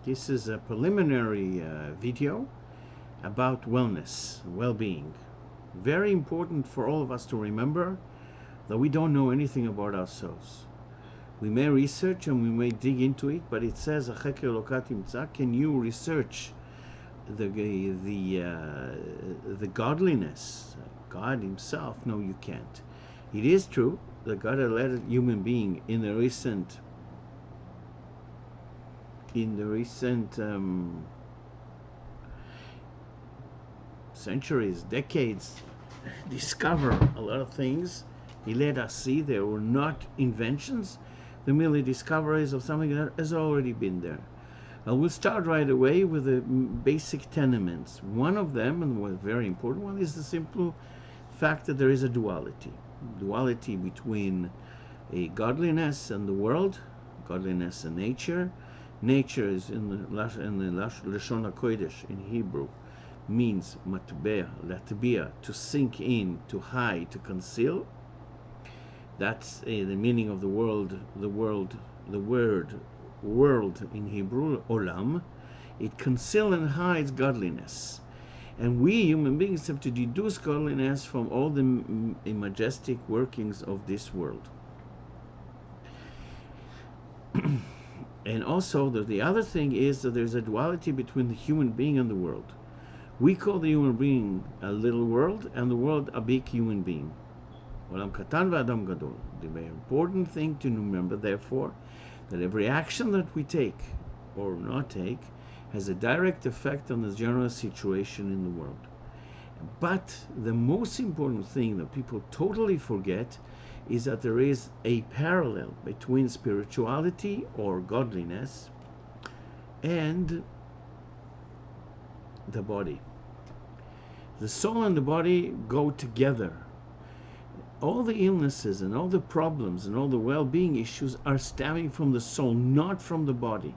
This is a preliminary video about wellness, well-being. Very important for all of us to remember that we don't know anything about ourselves. We may research and we may dig into it, but it says, can you research the godliness, God Himself? No, you can't. It is true that God had led a human being in the recent centuries, decades, discover a lot of things. He let us see they were not inventions, they're merely discoveries of something that has already been there. We'll start right away with the basic tenements. One of them, and one very important one, is the simple fact that there is a duality between a godliness and the world, godliness and nature. Nature is in the Lashon HaKodesh in Hebrew, means matbea, latbia, to sink in, to hide, to conceal. That's the meaning of the word world in Hebrew, olam. It conceals and hides godliness. And we human beings have to deduce godliness from all the majestic workings of this world. And also, the other thing is that there's a duality between the human being and the world. We call the human being a little world, and the world a big human being. Olam katan v'adam gadol. The very important thing to remember, therefore, that every action that we take or not take has a direct effect on the general situation in the world. But the most important thing that people totally forget is that there is a parallel between spirituality or godliness and the body. The soul and the body go together. All the illnesses and all the problems and all the well-being issues are stemming from the soul, not from the body.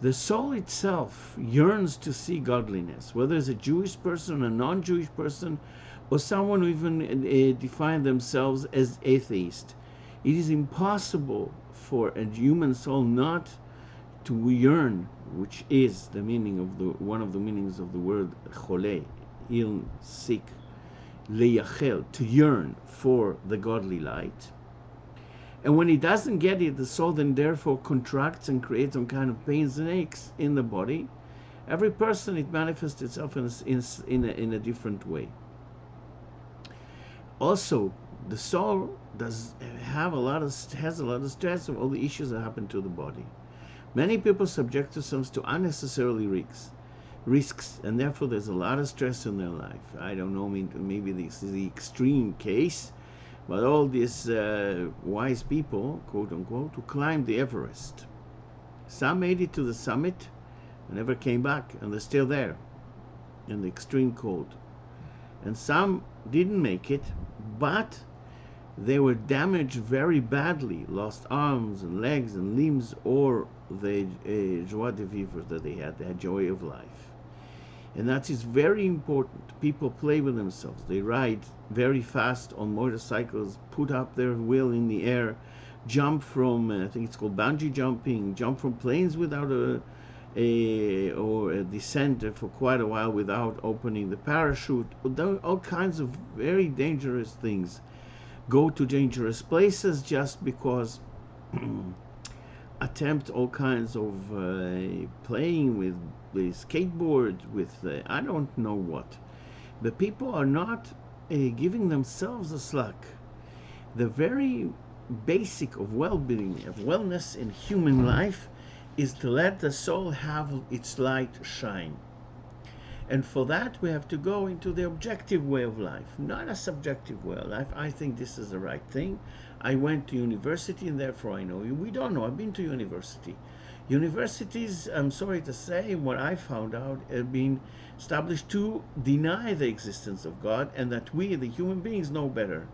The soul itself yearns to see godliness, whether it's a Jewish person, a non-Jewish person, or someone who even define themselves as atheist. It is impossible for a human soul not to yearn, which is the meaning of one of the meanings of the word chole, ill, sick, leyachel, to yearn for the godly light. And when he doesn't get it, the soul then therefore contracts and creates some kind of pains and aches in the body. Every person, it manifests itself in a different way. Also, the soul has a lot of stress of all the issues that happen to the body. Many people subject themselves to unnecessarily risks, and therefore there's a lot of stress in their life. I don't know, maybe this is the extreme case, but all these wise people, quote unquote, who climbed the Everest, some made it to the summit and never came back, and they're still there in the extreme cold. And some didn't make it, but they were damaged very badly, lost arms and legs and limbs, or the joie de vivre that they had joy of life. And that is very important. People play with themselves. They ride very fast on motorcycles, put up their wheel in the air, jump from, I think it's called bungee jumping, jump from planes without or a descent for quite a while without opening the parachute. All kinds of very dangerous things. Go to dangerous places just because attempt all kinds of playing with skateboards, with I don't know what. The people are not giving themselves a slack. The very basic of well-being, of wellness in human life, is to let the soul have its light shine. And for that we have to go into the objective way of life, not a subjective way of life. I think this is the right thing. I went to university and therefore I know. We don't know. I've been to university. Universities, I'm sorry to say, what I found out, have been established to deny the existence of God, and that we, the human beings, know better.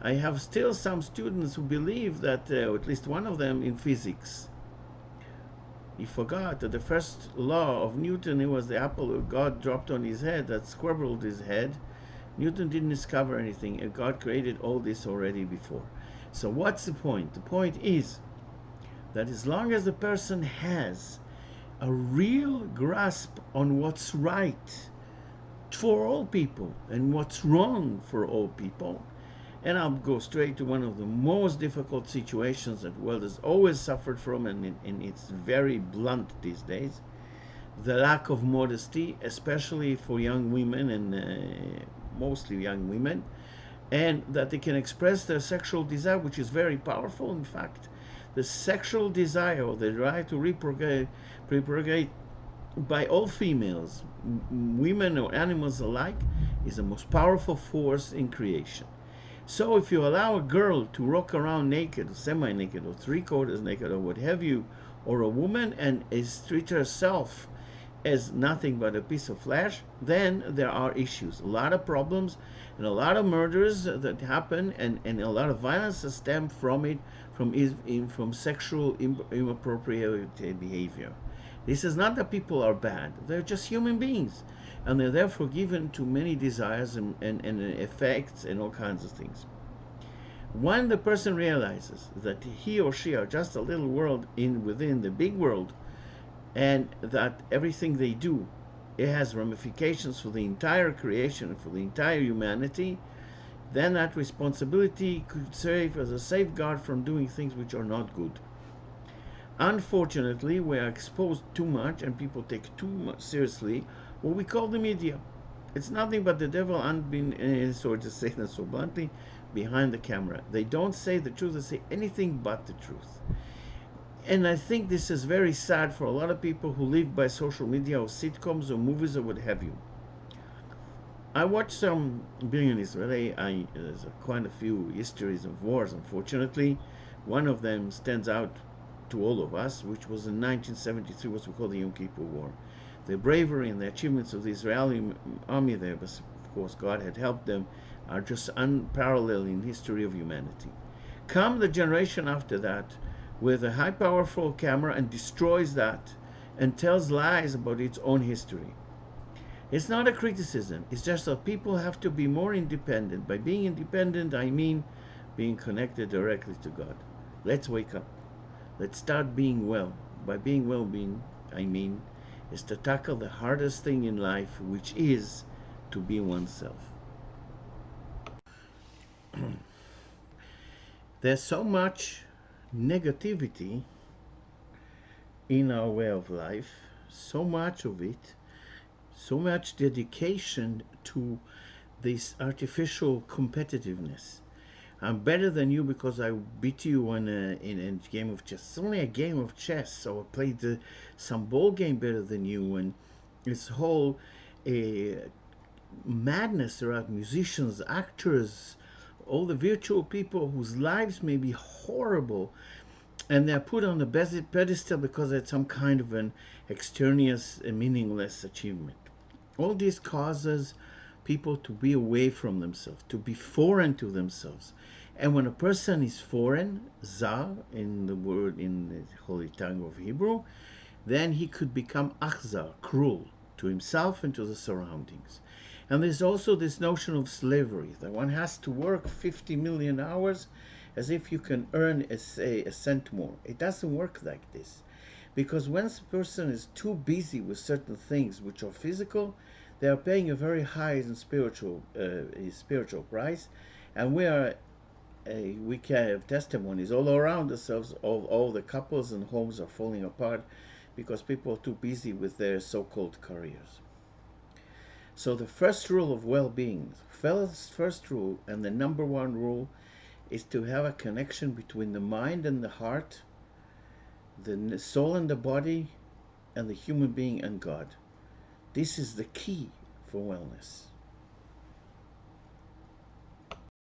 I have still some students who believe that, or at least one of them in physics, he forgot that the first law of Newton, it was the apple that God dropped on his head, that squirreled his head. Newton didn't discover anything, and God created all this already before. So what's the point? The point is that as long as the person has a real grasp on what's right for all people and what's wrong for all people. And I'll go straight to one of the most difficult situations that the world has always suffered from, and it's very blunt these days: the lack of modesty, especially for young women, and mostly young women, and that they can express their sexual desire, which is very powerful. In fact, the sexual desire, or the right to reproduce by all females, women or animals alike, is the most powerful force in creation. So if you allow a girl to walk around naked, semi-naked, or three-quarters naked, or what have you, or a woman, and is treat herself as nothing but a piece of flesh, then there are issues, a lot of problems, and a lot of murders that happen, and a lot of violence that stem from it, from sexual inappropriate behavior. This is not that people are bad, they're just human beings, and they're therefore given to many desires and effects and all kinds of things. When the person realizes that he or she are just a little world within the big world, and that everything they do, it has ramifications for the entire creation, for the entire humanity, then that responsibility could serve as a safeguard from doing things which are not good. Unfortunately, we are exposed too much, and people take too much seriously what we call the media. It's nothing but the devil unbeen, so to say that so bluntly, behind the camera. They don't say the truth, they say anything but the truth. And I think this is very sad for a lot of people who live by social media or sitcoms or movies or what have you. I watched some being in Israeli. There's quite a few histories of wars, unfortunately. One of them stands out to all of us, which was in 1973, what we call the Yom Kippur War. The bravery and the achievements of the Israeli army there, but of course God had helped them, are just unparalleled in history of humanity. Come the generation after that with a high powerful camera and destroys that and tells lies about its own history. It's not a criticism, it's just that people have to be more independent. By being independent, I mean being connected directly to God. Let's wake up. Let's start being well. By being well, I mean is to tackle the hardest thing in life, which is to be oneself. There's so much negativity in our way of life, so much of it, so much dedication to this artificial competitiveness. I'm better than you because I beat you in a game of chess. It's only a game of chess, so I played some ball game better than you, and this whole madness around musicians, actors, all the virtual people whose lives may be horrible, and they're put on the pedestal because it's some kind of an extraneous, meaningless achievement. All this causes people to be away from themselves, to be foreign to themselves. And when a person is foreign, zar, in the word in the holy tongue of Hebrew, then he could become achzar, cruel, to himself and to the surroundings. And there's also this notion of slavery, that one has to work 50 million hours as if you can earn, say, a cent more. It doesn't work like this. Because once a person is too busy with certain things which are physical, they are paying a very high spiritual price, and we can have testimonies all around ourselves of all the couples and homes are falling apart because people are too busy with their so-called careers. So the first rule of well-being, first rule and the number one rule, is to have a connection between the mind and the heart, the soul and the body, and the human being and God. This is the key for wellness.